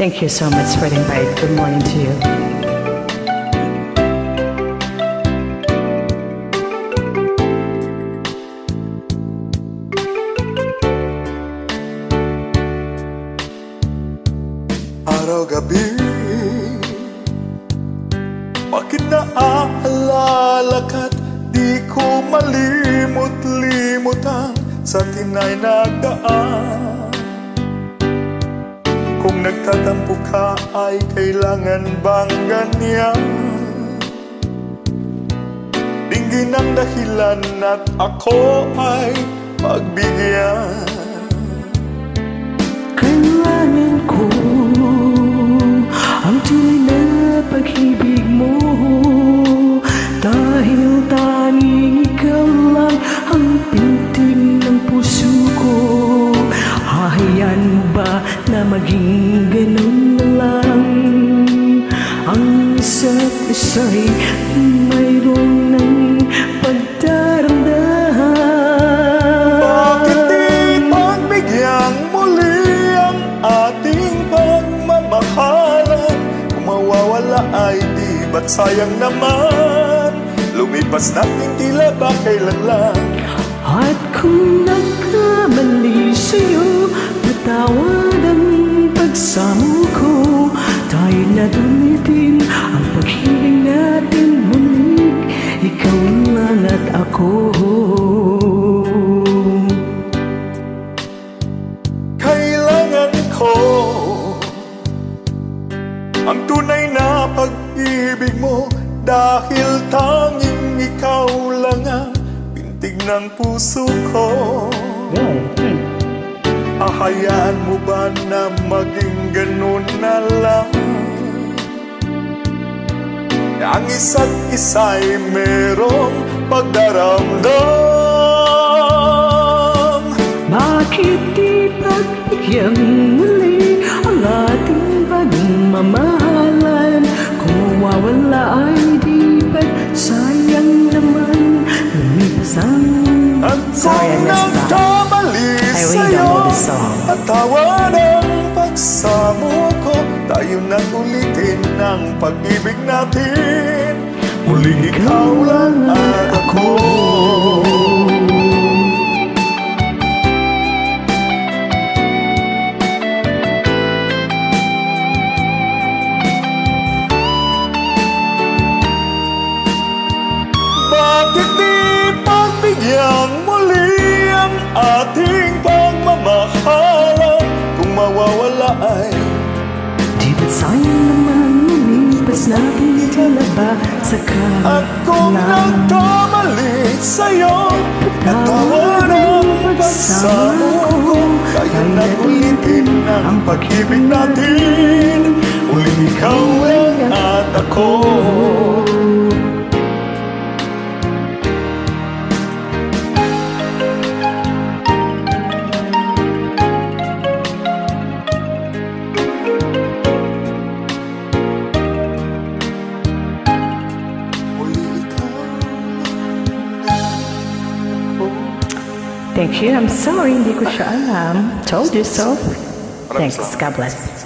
Thank you so much for the invite. Good morning to you. Araw-gabi, bakit naaalala ka't di ko malimot-limutan sa tinay na daan? Kung nagtatampo ka ay kailangan bang ganyan? Dinggin ang dahilan at ako ay pagbigyan. Kailangan ko ang tunay na pag-ibig mo, dahil tanging ikaw lang ang pintig ng puso ko. Hahayaan mo ba na maging ganun na lang? Ang isa't isa'y mayroon ng pagdaramdam. Bakit di pagbigyang muli ang ating pagmamahalan? Kung mawawala ay di ba't sayang naman? Lumipas natin tila ba kailan lang? At kung nagkamali sa'yo, patawad ang pagsamo ko. Tayo na ulitin ang pag-ibig natin mulig, ikaw lang at ako. Kailangan ko ang tunay na pag-ibig mo, dahil tanging ikaw lang ang pintig ng puso ko. Ahayaan mo ba na maging ganun na lang? Ang isa't isa'y merong pagdaramdam. Bakit di pagbigyan muli ang ating pagmamahalan? Kung mawawala ay di ba't sayang naman? Lumipas ang... Sorry, I messed up. I really don't know this song. Patawad ang pagsamo ko, tayo na ulitin ang pag-ibig natin. Muling ikaw lang at ako. Bakit di pagbigyan muli ang ating pagmamahalan? Kung mawawala ay di ba't sayang naman? Lumipas natin tila ba sa at kung nagkamali sa'yo, patawad ang pagsamo ko. Tayo na ulitin ang pag-ibig natin. Muling ikaw lang at ako. Thank you. I'm sorry, hindi ko siya alam. Told you so. Thanks. God bless.